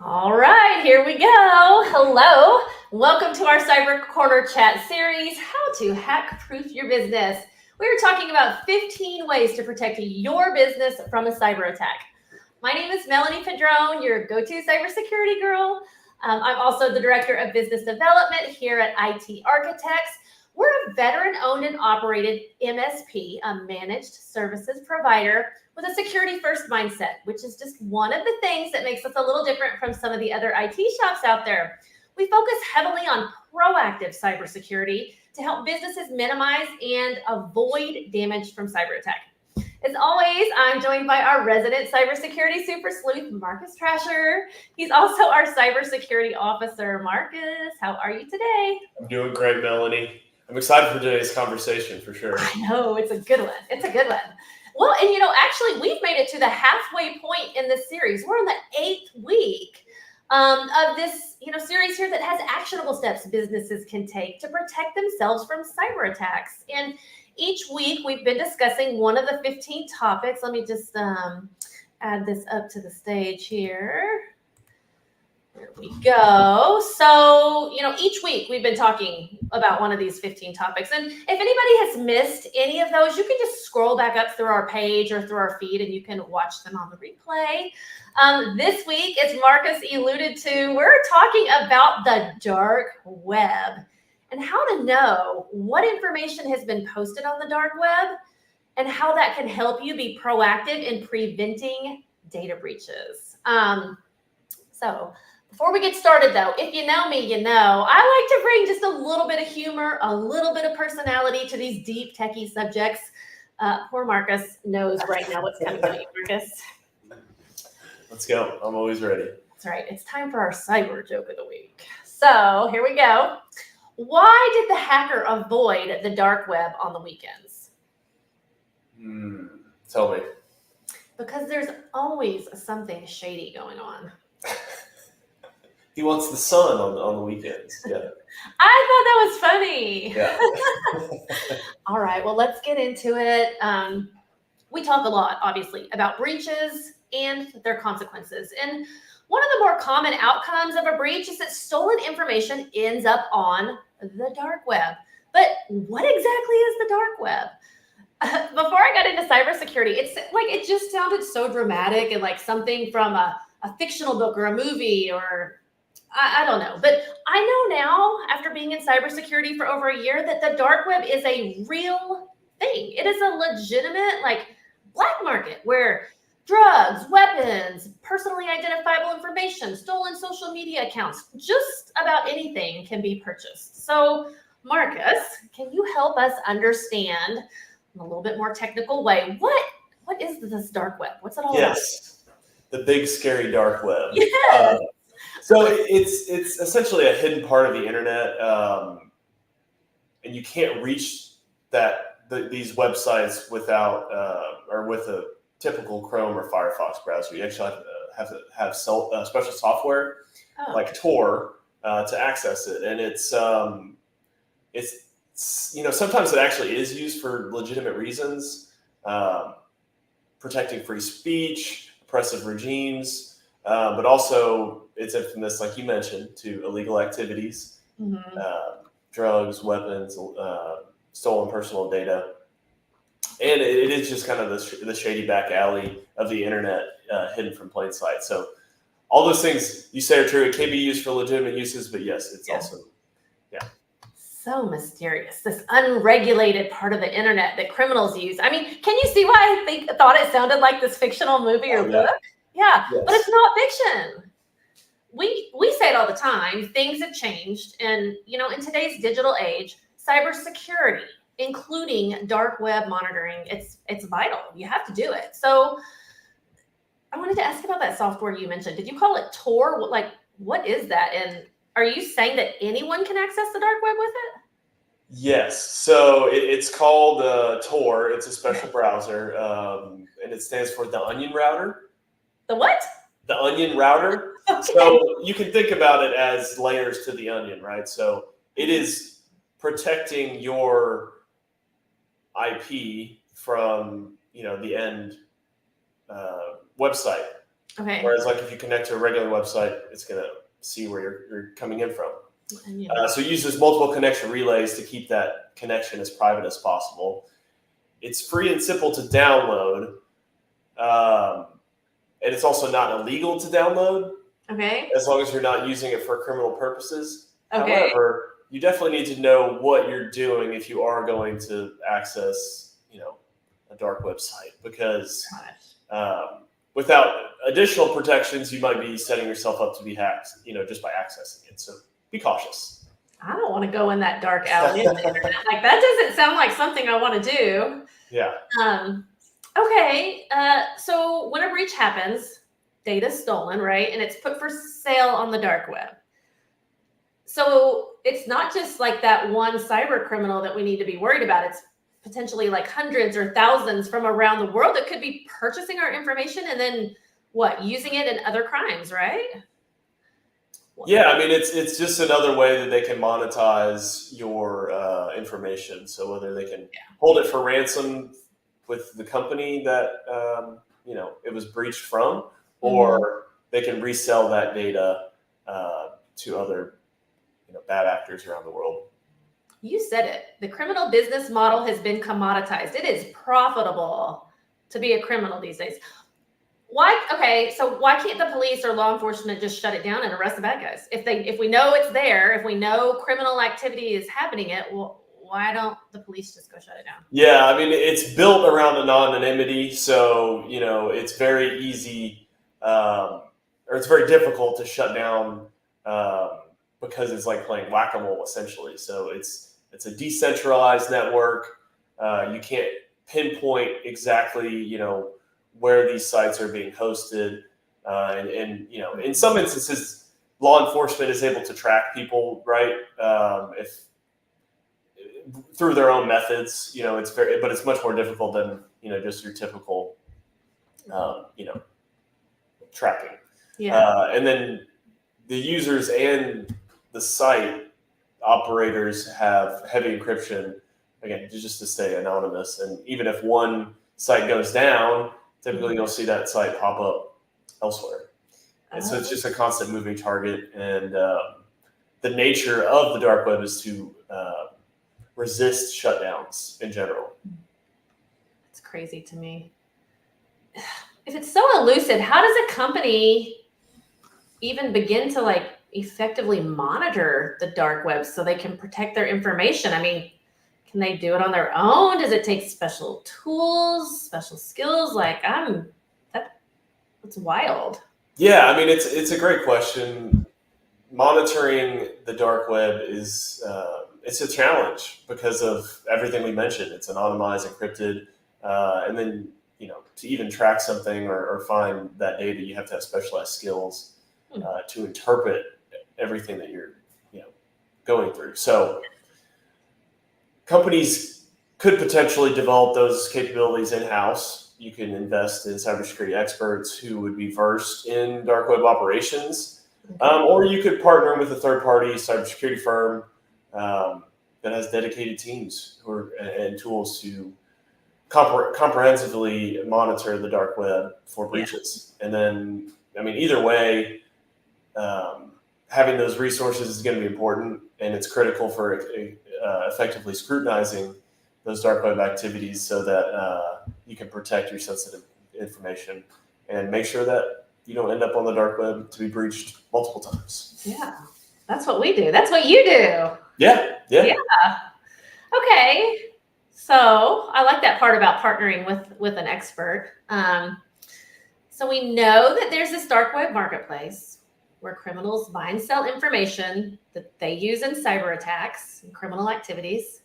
All right, here we go. Hello. Welcome to our Cyber Corner chat series, How to Hack Proof Your Business. We are talking about 15 ways to protect your business from a cyber attack. My name is Melanie Padron, your go-to cybersecurity girl. I'm also the Director of Business Development here at IT Architects. We're a veteran-owned and operated MSP, a managed services provider with a security-first mindset, which is just one of the things that makes us a little different from some of the other IT shops out there. We focus heavily on proactive cybersecurity to help businesses minimize and avoid damage from cyber attack. As always, I'm joined by our resident cybersecurity super sleuth, Marcus Trasher. He's also our cybersecurity officer. Marcus, how are you today? I'm doing great, Melanie. I'm excited for today's conversation for sure. I know, it's a good one. It's a good one. Well, and actually, we've made it to the halfway point in this series. We're in the 8th week of this, series here that has actionable steps businesses can take to protect themselves from cyber attacks. And each week, we've been discussing one of the 15 topics. Let me just add this up to the stage here. There we go. So, each week we've been talking about one of these 15 topics. And if anybody has missed any of those, you can just scroll back up through our page or through our feed and you can watch them on the replay. This week, as Marcus alluded to, we're talking about the dark web and how to know what information has been posted on the dark web and how that can help you be proactive in preventing data breaches. Before we get started, though, if you know me, I like to bring just a little bit of humor, a little bit of personality to these deep techie subjects. Poor Marcus knows right now what's coming to you, Marcus. Let's go. I'm always ready. That's right. It's time for our cyber joke of the week. So here we go. Why did the hacker avoid the dark web on the weekends? Tell me. Because there's always something shady going on. He wants the sun on the weekends. Yeah. I thought that was funny. Yeah. All right. Well, let's get into it. We talk a lot, obviously, about breaches and their consequences. And one of the more common outcomes of a breach is that stolen information ends up on the dark web. But what exactly is the dark web? Before I got into cybersecurity, it just sounded so dramatic and like something from a fictional book or a movie or I don't know. But I know now, after being in cybersecurity for over a year, that the dark web is a real thing. It is a legitimate black market where drugs, weapons, personally identifiable information, stolen social media accounts, just about anything can be purchased. So, Marcus, can you help us understand in a little bit more technical way, what is this dark web? What's it all about? Yes. The big, scary dark web. Yes. So it's essentially a hidden part of the internet, and you can't reach these websites without or with a typical Chrome or Firefox browser. You actually have to have special software like Tor to access it, and it's sometimes it actually is used for legitimate reasons, protecting free speech, oppressive regimes, but also it's infamous, like you mentioned, to illegal activities, drugs, weapons, stolen personal data. And it is just kind of the shady back alley of the internet, hidden from plain sight. So all those things you say are true. It can be used for legitimate uses, but yes, it's also, so mysterious, this unregulated part of the internet that criminals use. I mean, can you see why I thought it sounded like this fictional movie or book? Yeah, yes. But it's not fiction. We say it all the time. Things have changed. And, in today's digital age, cybersecurity, including dark web monitoring, it's vital. You have to do it. So I wanted to ask about that software you mentioned. Did you call it Tor? What is that? And are you saying that anyone can access the dark web with it? Yes. So it's called Tor. It's a special browser, and it stands for the Onion Router. The what? The Onion Router. Okay. So you can think about it as layers to the onion, right? So it is protecting your IP from the end website. Okay. Whereas like if you connect to a regular website, it's going to see where you're coming in from. So it uses multiple connection relays to keep that connection as private as possible. It's free and simple to download. And it's also not illegal to download. Okay. As long as you're not using it for criminal purposes. Okay. However, you definitely need to know what you're doing if you are going to access, a dark website, because without additional protections, you might be setting yourself up to be hacked, just by accessing it. So be cautious. I don't want to go in that dark alley of the internet. Like, that doesn't sound like something I want to do. Yeah. Okay. So when a breach happens, data's stolen, right? And it's put for sale on the dark web. So it's not just like that one cyber criminal that we need to be worried about. It's potentially like hundreds or thousands from around the world that could be purchasing our information and then using it in other crimes, right? Yeah, I mean, it's just another way that they can monetize your information. So whether they can hold it for ransom with the company that it was breached from, or they can resell that data to other bad actors around the world. You said it. The criminal business model has been commoditized. It is profitable to be a criminal these days. Why? Okay, so why can't the police or law enforcement just shut it down and arrest the bad guys? If we know it's there, if we know criminal activity is happening, why don't the police just go shut it down? Yeah, I mean, it's built around anonymity, so it's very easy, or it's very difficult to shut down because it's like playing whack-a-mole essentially. So it's a decentralized network. You can't pinpoint exactly where these sites are being hosted, and in some instances, law enforcement is able to track people, right? If through their own methods, but it's much more difficult than just your typical tracking. Yeah. And then the users and the site operators have heavy encryption, again, just to stay anonymous. And even if one site goes down, typically you'll see that site pop up elsewhere. And so it's just a constant moving target. And the nature of the dark web is to resist shutdowns in general. It's crazy to me. If it's so elusive, how does a company even begin to effectively monitor the dark web so they can protect their information? I mean, can they do it on their own? Does it take special tools, special skills? That's wild. Yeah, I mean, it's a great question. Monitoring the dark web is it's a challenge because of everything we mentioned. It's anonymized, encrypted, and then to even track something or find that data, you have to have specialized skills to interpret everything that you're going through. So companies could potentially develop those capabilities in-house. You can invest in cybersecurity experts who would be versed in dark web operations, or you could partner with a third-party cybersecurity firm that has dedicated teams and tools to comprehensively monitor the dark web for breaches. And then, I mean, either way, having those resources is going to be important, and it's critical for effectively scrutinizing those dark web activities so that you can protect your sensitive information and make sure that you don't end up on the dark web to be breached multiple times. Yeah, that's what we do. That's what you do. Yeah. Okay. So I like that part about partnering with an expert. So we know that there's this dark web marketplace where criminals buy and sell information that they use in cyber attacks and criminal activities.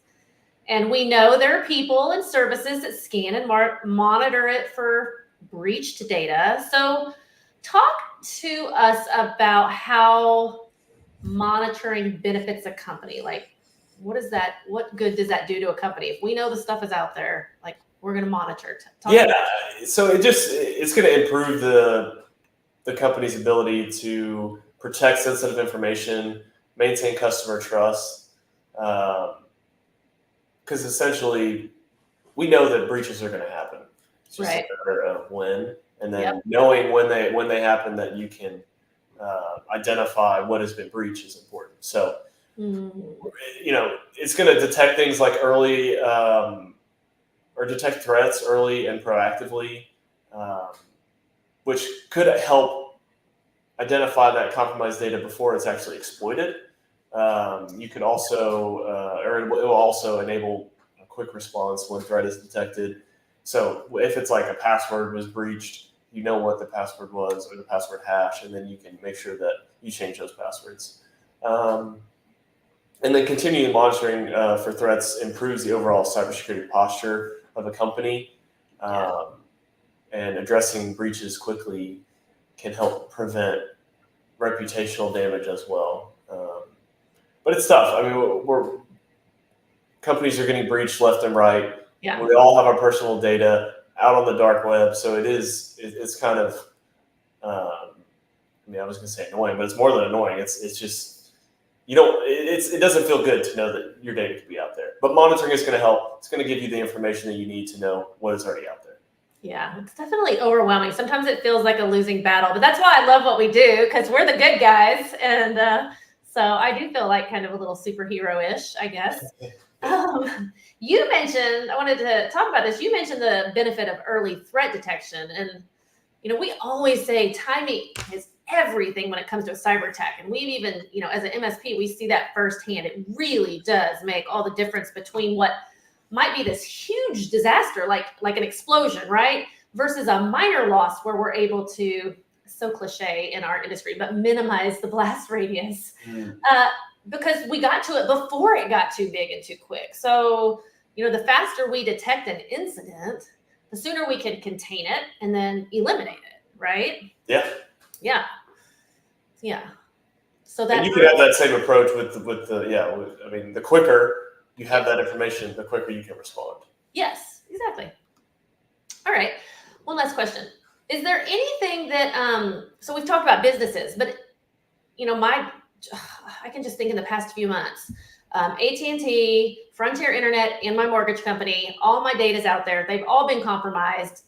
And we know there are people and services that scan and monitor it for breached data. So talk to us about how monitoring benefits a company. What good does that do to a company? If we know the stuff is out there, we're going to monitor. So it's going to improve the company's ability to protect sensitive information, maintain customer trust, because essentially we know that breaches are going to happen. It's just a matter of when and then knowing when they happen, that you can identify what has been breached is important. So, it's going to detect things like early or detect threats early and proactively, which could help identify that compromised data before it's actually exploited. You could also, or it will also enable a quick response when threat is detected. So if it's like a password was breached, you know what the password was or the password hash, and then you can make sure that you change those passwords. And then continuing monitoring for threats improves the overall cybersecurity posture of a company, and addressing breaches quickly can help prevent reputational damage as well. But it's tough. I mean, companies are getting breached left and right. Yeah. We all have our personal data out on the dark web, so it's kind of, I mean, I was going to say annoying, but it's more than annoying. It's just, it doesn't feel good to know that your data could be out there. But monitoring is going to help. It's going to give you the information that you need to know what is already out there. Yeah, it's definitely overwhelming. Sometimes it feels like a losing battle, but that's why I love what we do, because we're the good guys. And so I do feel like kind of a little superhero-ish, I guess. You mentioned, I wanted to talk about this. You mentioned the benefit of early threat detection. And, we always say timing is everything when it comes to a cyber attack. And we've even, as an MSP, we see that firsthand. It really does make all the difference between what might be this huge disaster, like an explosion, right? Versus a minor loss where we're able to, so cliche in our industry, but minimize the blast radius. Because we got to it before it got too big and too quick. So, the faster we detect an incident, the sooner we can contain it and then eliminate it, right? Yeah. Yeah. Yeah. So that, and you could have that same approach the quicker you have that information, the quicker you can respond. Yes, exactly. All right. One last question. Is there anything that, so we've talked about businesses, but, I can just think in the past few months, AT&T, Frontier Internet, and my mortgage company, all my data's out there. They've all been compromised.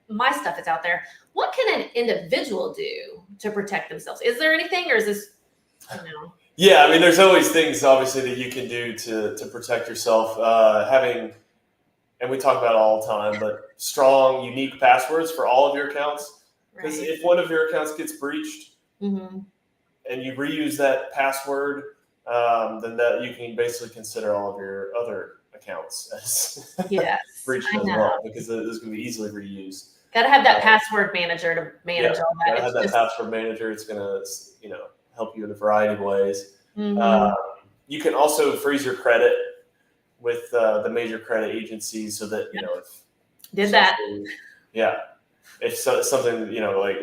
My stuff is out there. What can an individual do to protect themselves? Is there anything, or is this, Yeah, I mean, there's always things, obviously, that you can do to protect yourself. Having, and we talk about it all the time, but strong, unique passwords for all of your accounts. Because if one of your accounts gets breached, and you reuse that password, then that you can basically consider all of your other accounts as breached as well, because this can be easily reused. Got to have that password manager to manage all that. Got to have that password manager. It's going to, help you in a variety of ways. You can also freeze your credit with the major credit agencies, so that if something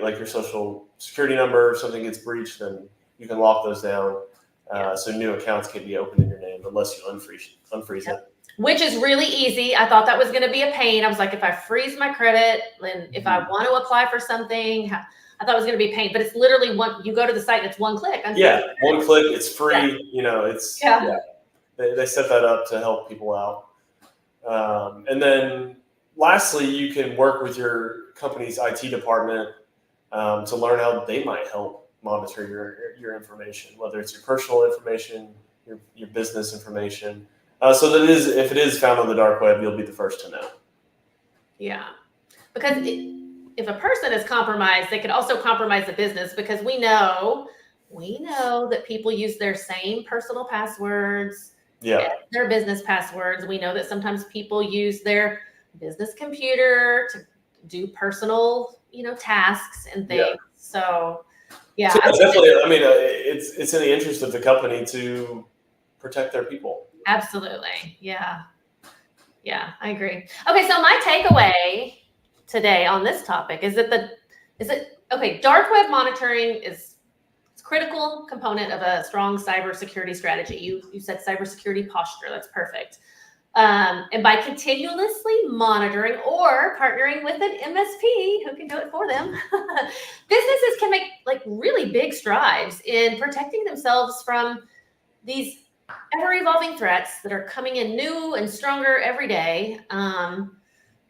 like your social security number, something gets breached, then you can lock those down, so new accounts can be opened in your name unless you unfreeze it. Which is really easy. I thought that was going to be a pain. I was like, if I freeze my credit, and if I want to apply for something, I thought it was going to be a pain. But it's literally you go to the site and it's one click. One click. It's free. They set that up to help people out. And then lastly, you can work with your company's IT department to learn how they might help monitor your information, whether it's your personal information, your business information. So that if it is found on the dark web, you'll be the first to know. Yeah, because if a person is compromised, they could also compromise the business, because we know that people use their same personal passwords, their business passwords. We know that sometimes people use their business computer to do personal, tasks and things. Yeah. So definitely. I mean, it's in the interest of the company to protect their people. Absolutely. Yeah, I agree. Okay, so my takeaway today on this topic is dark web monitoring is a critical component of a strong cybersecurity strategy. You said cybersecurity posture. That's perfect. And by continuously monitoring or partnering with an MSP who can do it for them, businesses can make really big strides in protecting themselves from these ever-evolving threats that are coming in new and stronger every day. And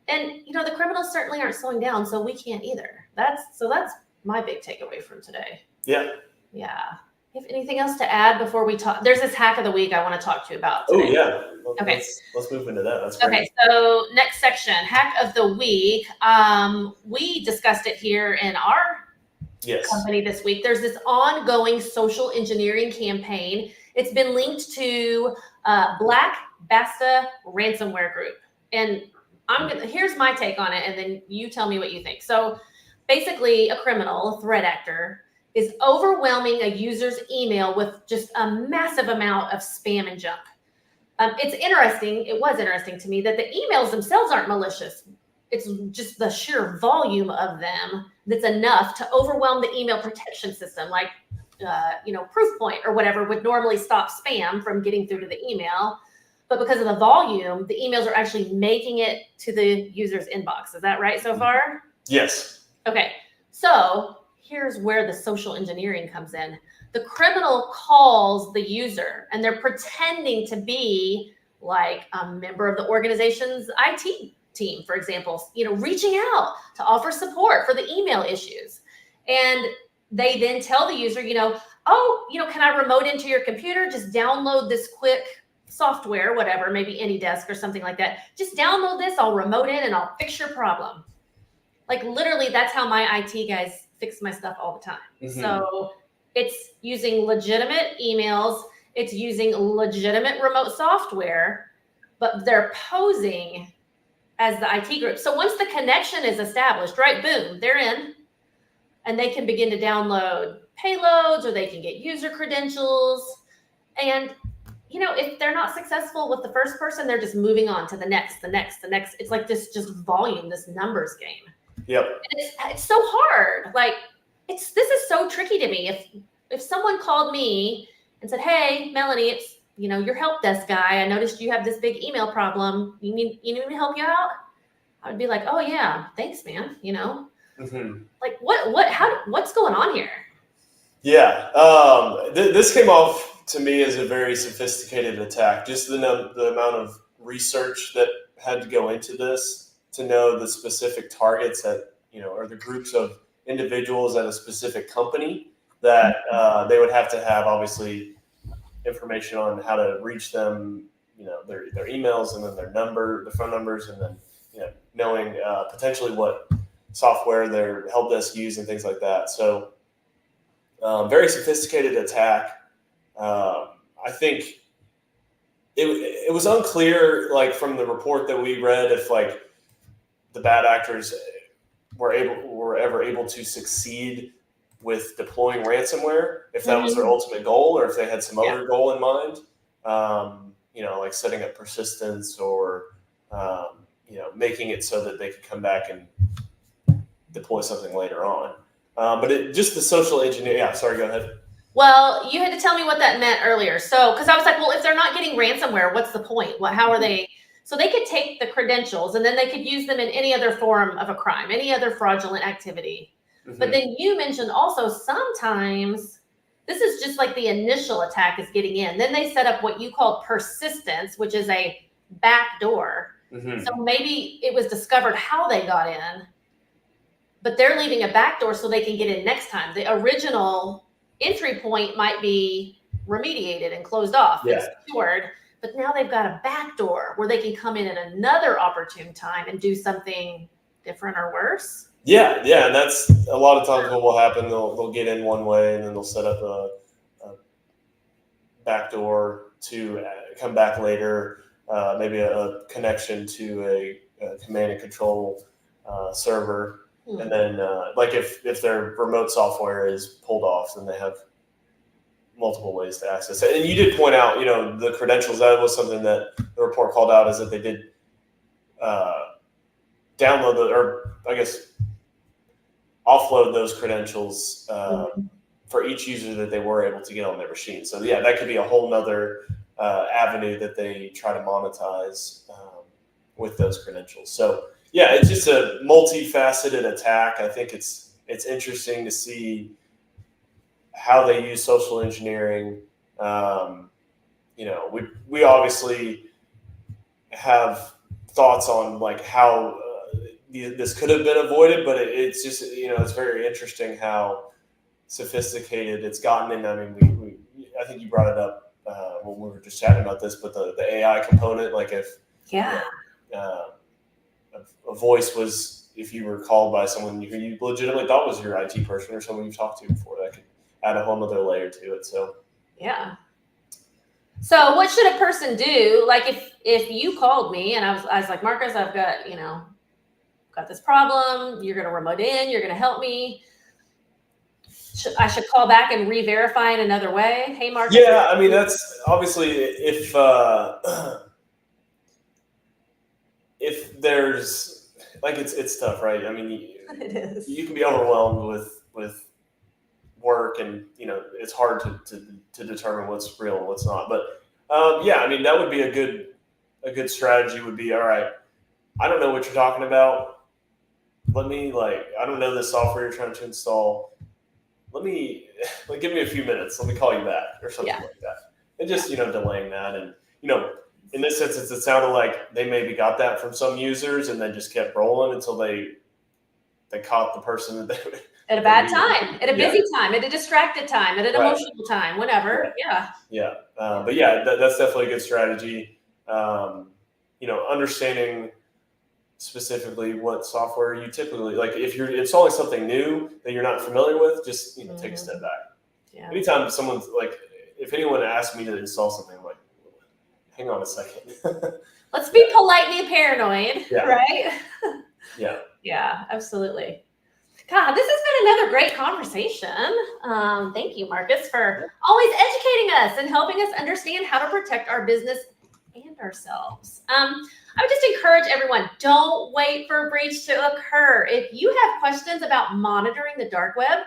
the criminals certainly aren't slowing down, so we can't either. That's my big takeaway from today. Yeah. Yeah. You have anything else to add before we talk? There's this hack of the week I want to talk to you about today. Oh yeah. Okay. Let's move into that. That's great. Okay, so next section, hack of the week. We discussed it here in our company this week. There's this ongoing social engineering campaign. It's been linked to Black Basta ransomware group. And here's my take on it, and then you tell me what you think. So basically, a criminal, a threat actor, is overwhelming a user's email with just a massive amount of spam and junk. It was interesting to me that the emails themselves aren't malicious. It's just the sheer volume of them that's enough to overwhelm the email protection system, like Proofpoint or whatever would normally stop spam from getting through to the email. But because of the volume, the emails are actually making it to the user's inbox. Is that right so far? Yes. Okay. So here's where the social engineering comes in. The criminal calls the user and they're pretending to be like a member of the organization's IT team, for example, reaching out to offer support for the email issues. And they then tell the user, can I remote into your computer? Just download this quick software, whatever, maybe AnyDesk or something like that. Just download this, I'll remote in and I'll fix your problem. Like literally, that's how my IT guys fix my stuff all the time. Mm-hmm. So it's using legitimate emails, it's using legitimate remote software, but they're posing as the IT group. So once the connection is established, right, boom, they're in, and they can begin to download payloads or they can get user credentials. And, if they're not successful with the first person, they're just moving on to the next. It's like this just volume, this numbers game. Yep. And it's so hard. Like, this is so tricky to me. If someone called me and said, "Hey, Melanie, it's your help desk guy. I noticed you have this big email problem. You need me to help you out?" I would be like, "Oh yeah, thanks, man." Mm-hmm. Like what's going on here? Yeah, this came off to me as a very sophisticated attack. Just the amount of research that had to go into this to know the specific targets that or the groups of individuals at a specific company that they would have to have obviously information on how to reach them, their emails and then their phone numbers, and then knowing potentially what software their help desk use and things like that. So very sophisticated attack. I think it was unclear, like from the report that we read, if like the bad actors were ever able to succeed with deploying ransomware, if that was their ultimate goal, or if they had some other goal in mind, like setting up persistence or, making it so that they could come back and deploy something later on. But just the social engineering. Yeah, sorry, go ahead. Well, you had to tell me what that meant earlier. So, because I was like, well, if they're not getting ransomware, what's the point? How are they? So they could take the credentials and then they could use them in any other form of a crime, any other fraudulent activity. Mm-hmm. But then you mentioned also sometimes this is just like the initial attack is getting in. Then they set up what you call persistence, which is a backdoor. Mm-hmm. So maybe it was discovered how they got in, but they're leaving a backdoor so they can get in next time. The original entry point might be remediated and closed off and secured, but now they've got a backdoor where they can come in at another opportune time and do something different or worse. Yeah, and that's a lot of times what will happen. They'll get in one way and then they'll set up a backdoor to come back later, maybe a connection to a command and control server. And then, like if their remote software is pulled off, then they have multiple ways to access it. And you did point out, the credentials. That was something that the report called out, is that they did download or I guess offload those credentials for each user that they were able to get on their machine. So yeah, that could be a whole nother avenue that they try to monetize with those credentials. So. Yeah, it's just a multifaceted attack. I think it's interesting to see how they use social engineering. We obviously have thoughts on like how this could have been avoided, but it's just, it's very interesting how sophisticated it's gotten. And I mean, I think you brought it up when we were just chatting about this, but the AI component, like if a voice was, if you were called by someone who you legitimately thought was your IT person or someone you've talked to before, that could add a whole other layer to it. So yeah. So what should a person do? Like if you called me and I was like, Marcus, I've got, got this problem. You're going to remote in. You're going to help me. I should call back and re-verify in another way. Hey, Marcus. Yeah, I mean, that's obviously if there's like it's tough, right? I mean, it is. You can be overwhelmed with work, and it's hard to determine what's real and what's not. But yeah, I mean, that would be a good strategy. Would be, all right, I don't know what you're talking about. Let me I don't know this software you're trying to install. Let me give me a few minutes. Let me call you back or something like that. And just delaying that, and in this instance, it sounded like they maybe got that from some users and then just kept rolling until they caught the person at a bad time, at a busy time, at a distracted time, at an emotional time, whatever. Yeah. But yeah, that's definitely a good strategy. Understanding specifically what software you typically, like if you're installing something new that you're not familiar with, just take a step back. Yeah. Anytime someone's like, if anyone asks me to install something, I'm like, hang on a second. Let's be politely paranoid, right? Yeah, absolutely. God, this has been another great conversation. Thank you, Marcus, for always educating us and helping us understand how to protect our business and ourselves. I would just encourage everyone, don't wait for a breach to occur. If you have questions about monitoring the dark web,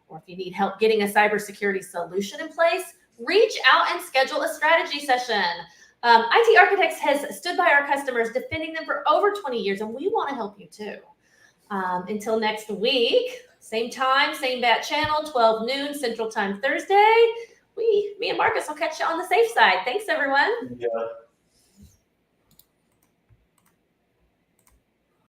or if you need help getting a cybersecurity solution in place, reach out and schedule a strategy session. IT Architects has stood by our customers, defending them for over 20 years, and we want to help you too. Until next week, same time, same bat channel, 12 noon Central Time Thursday. Me and Marcus will catch you on the safe side. Thanks, everyone. Yeah.